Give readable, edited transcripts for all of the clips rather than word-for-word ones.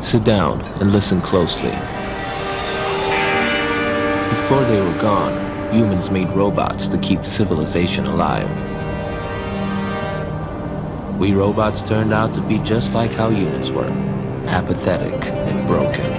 Sit down and listen closely. Before they were gone, humans made robots to keep civilization alive. We robots turned out to be just like how humans were, apathetic and broken.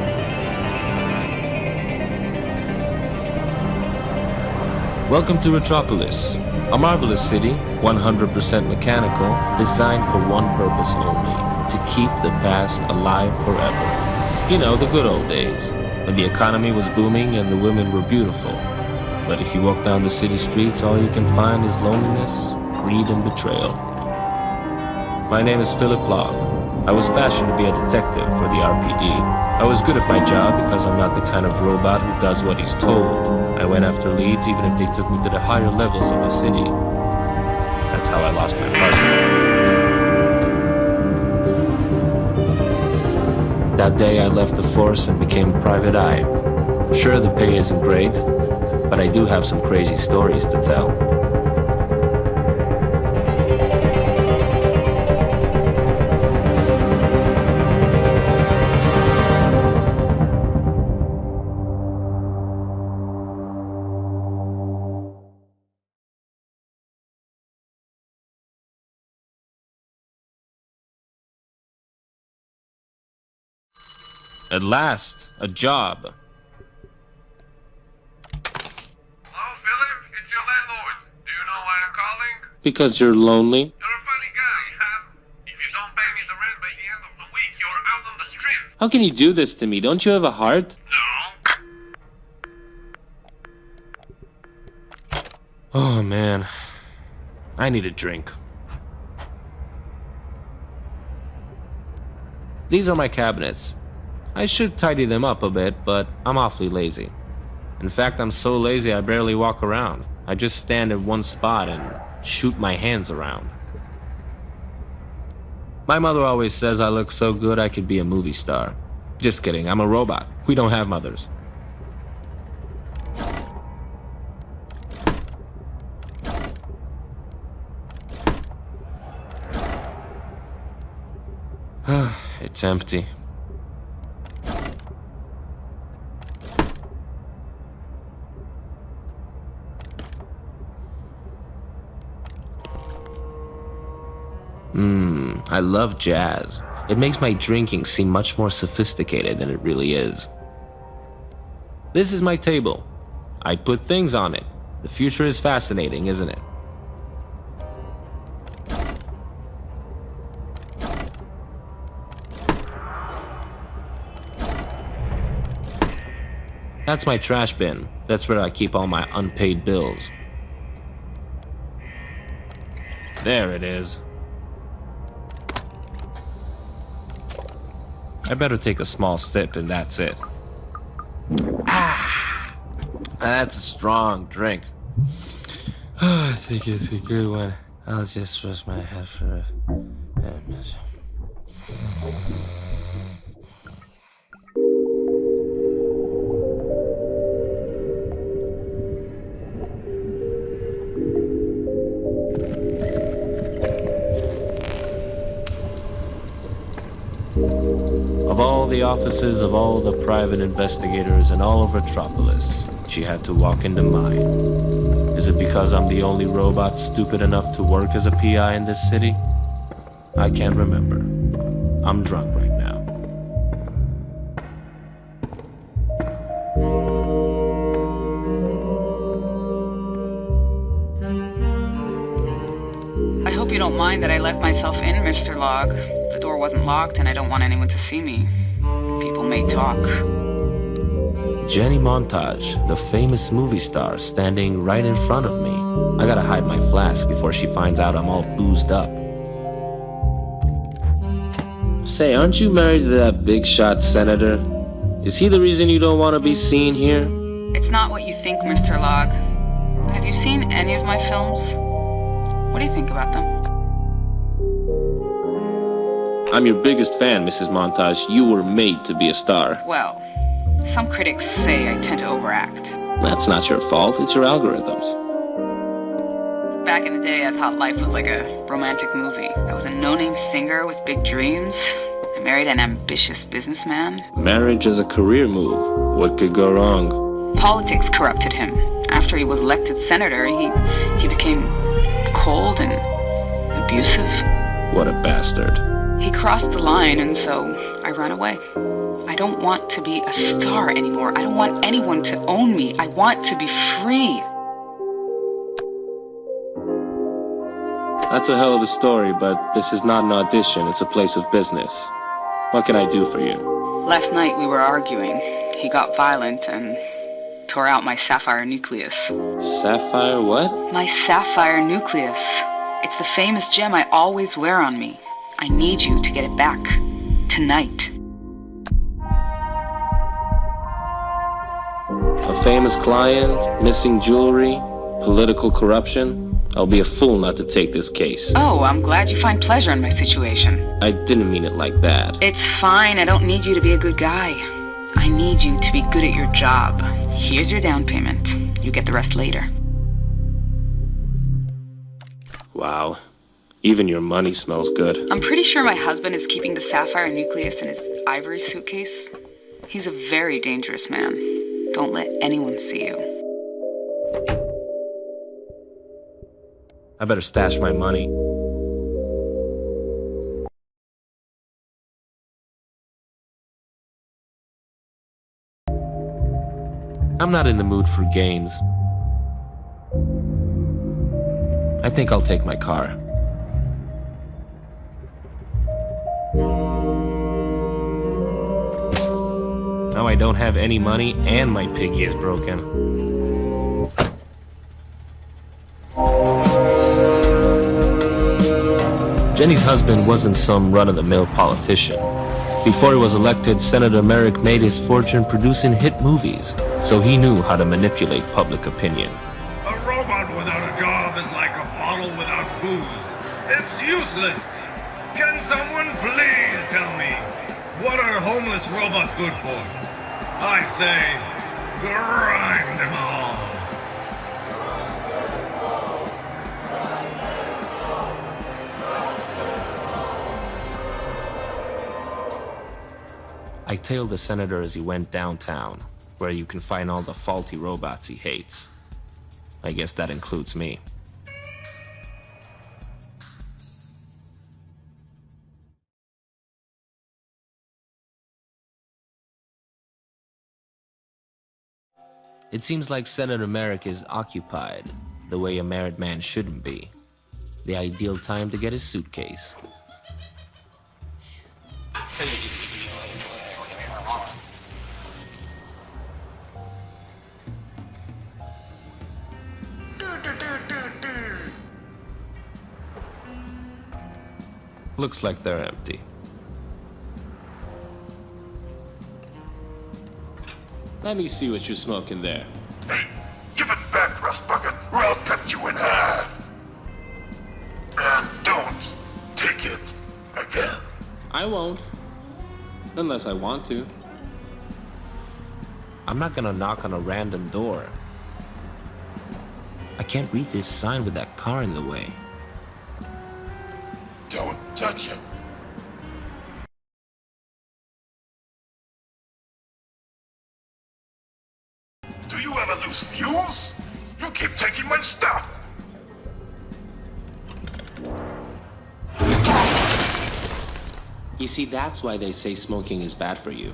Welcome to Retropolis, a marvelous city, 100% mechanical, designed for one purpose only, to keep the past alive forever. You know, the good old days, when the economy was booming and the women were beautiful. But if you walk down the city streets, all you can find is loneliness, greed, and betrayal. My name is Philip Log. I was fashioned to be a detective for the RPD. I was good at my job because I'm not the kind of robot who does what he's told. I went after leads even if they took me to the higher levels of the city. That's how I lost my partner. That day I left the force and became a private eye. Sure, the pay isn't great, but I do have some crazy stories to tell. At last, a job. Hello, Philip? It's your landlord. Do you know why I'm calling? Because you're lonely? You're a funny guy, huh? If you don't pay me the rent by the end of the week, you're out on the street. How can you do this to me? Don't you have a heart? No. Oh man, I need a drink. These are my cabinets. I should tidy them up a bit, but I'm awfully lazy. In fact, I'm so lazy I barely walk around. I just stand in one spot and shoot my hands around. My mother always says I look so good I could be a movie star. Just kidding, I'm a robot. We don't have mothers. It's empty. I love jazz. It makes my drinking seem much more sophisticated than it really is. This is my table. I put things on it. The future is fascinating, isn't it? That's my trash bin. That's where I keep all my unpaid bills. There it is. I better take a small sip and that's it. That's a strong drink. I think it's a good one. I'll just rest my head for a minute. Of all the offices of all the private investigators in all of Retropolis, she had to walk into mine. Is it because I'm the only robot stupid enough to work as a PI in this city? I can't remember. I'm drunk right now. I hope you don't mind that I let myself in, Mr. Log. The door wasn't locked and I don't want anyone to see me. People may talk. Jenny Montage, the famous movie star, standing right in front of me. I gotta hide my flask before she finds out I'm all boozed up. Say, aren't you married to that big shot senator? Is he the reason you don't want to be seen here? It's not what you think, Mr. Log. Have you seen any of my films? What do you think about them? I'm your biggest fan, Mrs. Montage. You were made to be a star. Well, some critics say I tend to overact. That's not your fault. It's your algorithms. Back in the day, I thought life was like a romantic movie. I was a no-name singer with big dreams, I married an ambitious businessman. Marriage is a career move. What could go wrong? Politics corrupted him. After he was elected senator, he became cold and abusive. What a bastard. He crossed the line, and so I ran away. I don't want to be a star anymore. I don't want anyone to own me. I want to be free. That's a hell of a story, but this is not an audition. It's a place of business. What can I do for you? Last night we were arguing. He got violent and tore out my sapphire nucleus. Sapphire what? My sapphire nucleus. It's the famous gem I always wear on me. I need you to get it back. Tonight. A famous client, missing jewelry, political corruption. I'll be a fool not to take this case. Oh, I'm glad you find pleasure in my situation. I didn't mean it like that. It's fine. I don't need you to be a good guy. I need you to be good at your job. Here's your down payment. You get the rest later. Wow. Even your money smells good. I'm pretty sure my husband is keeping the sapphire nucleus in his ivory suitcase. He's a very dangerous man. Don't let anyone see you. I better stash my money. I'm not in the mood for games. I think I'll take my car. Now I don't have any money and my piggy is broken. Jenny's husband wasn't some run-of-the-mill politician. Before he was elected, Senator Merrick made his fortune producing hit movies, so he knew how to manipulate public opinion. A robot without a job is like a bottle without booze. It's useless. Can someone please tell me, what are homeless robots good for? I say, grind them all. I tailed the senator as he went downtown, where you can find all the faulty robots he hates. I guess that includes me. It seems like Senator Merrick is occupied, the way a married man shouldn't be. The ideal time to get his suitcase. Looks like they're empty. Let me see what you're smoking there. Hey, give it back, Rust Bucket, or I'll cut you in half. And don't take it again. I won't. Unless I want to. I'm not gonna knock on a random door. I can't read this sign with that car in the way. Don't touch it. Do you ever lose fuse? You keep taking my stuff. You see, that's why they say smoking is bad for you.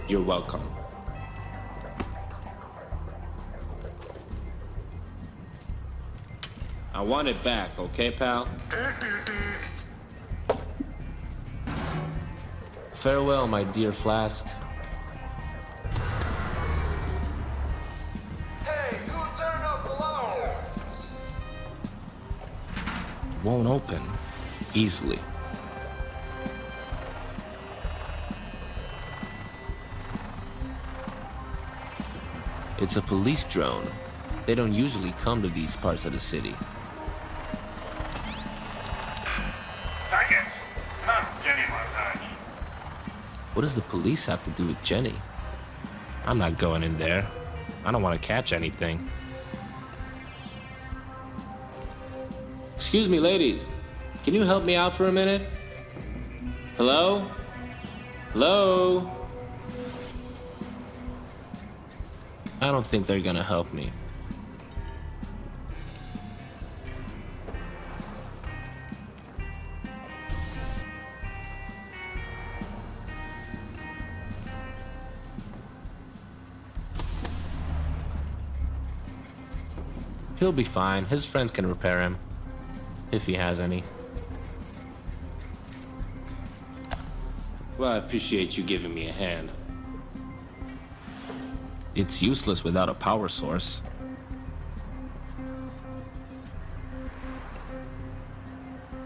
You're welcome. I want it back, okay, pal? Farewell, my dear Flask. Hey, you turn up alone. Won't open easily. It's a police drone. They don't usually come to these parts of the city. Dang it. Not Jenny, my gosh. What does the police have to do with Jenny? I'm not going in there. I don't want to catch anything. Excuse me, ladies. Can you help me out for a minute? Hello? Hello? I don't think they're gonna help me. He'll be fine. His friends can repair him. If he has any. Well, I appreciate you giving me a hand. It's useless without a power source.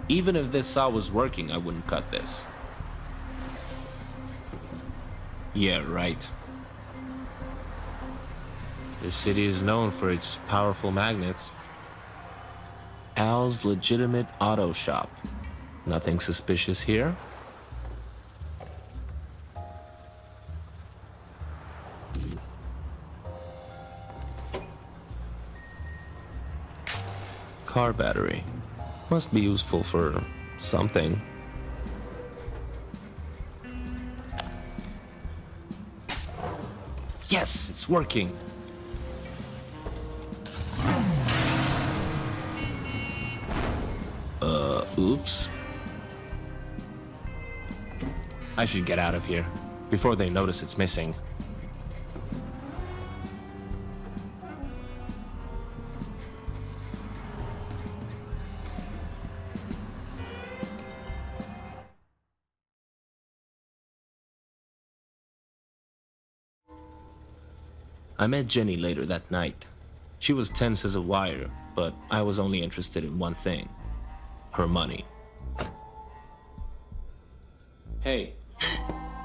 Even if this saw was working, I wouldn't cut this. Yeah, right. This city is known for its powerful magnets. Al's legitimate auto shop. Nothing suspicious here? Car battery. Must be useful for something. Yes, it's working. Oops. I should get out of here before they notice it's missing. I met Jenny later that night. She was tense as a wire, but I was only interested in one thing. Her money. Hey.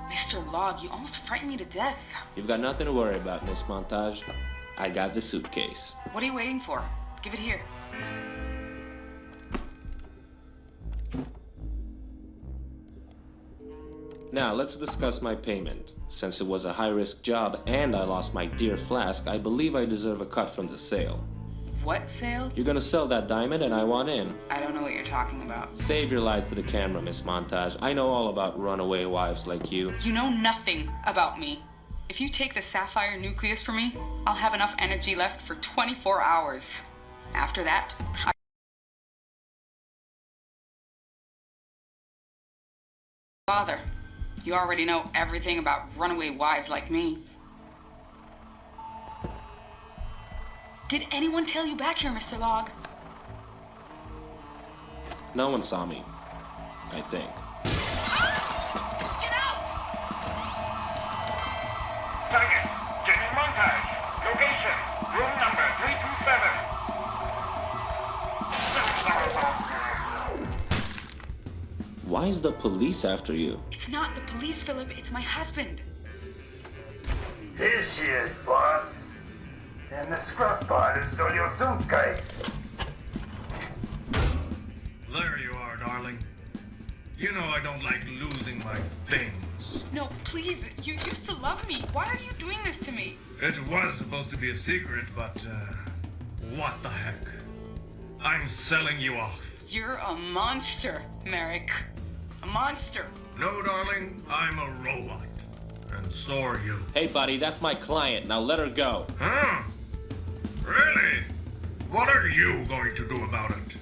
Mr. Log, you almost frightened me to death. You've got nothing to worry about, Miss Montage. I got the suitcase. What are you waiting for? Give it here. Now, let's discuss my payment. Since it was a high-risk job and I lost my dear flask, I believe I deserve a cut from the sale. What sale? You're gonna sell that diamond and I want in. I don't know what you're talking about. Save your lies to the camera, Miss Montage. I know all about runaway wives like you. You know nothing about me. If you take the sapphire nucleus from me, I'll have enough energy left for 24 hours. After that, Father, you already know everything about runaway wives like me. Did anyone tell you back here, Mr. Log? No one saw me, I think. Get out! Target, Jenny Montage. Location, room number 327. Why is the police after you? It's not the police, Philip. It's my husband. Here she is, boss. And the scrub bot who stole your suitcase. There you are, darling. You know I don't like losing my things. No, please. You used to love me. Why are you doing this to me? It was supposed to be a secret, but, what the heck? I'm selling you off. You're a monster, Merrick. A monster. No, darling, I'm a robot. And so are you. Hey, buddy, that's my client. Now let her go. Huh? Really? What are you going to do about it?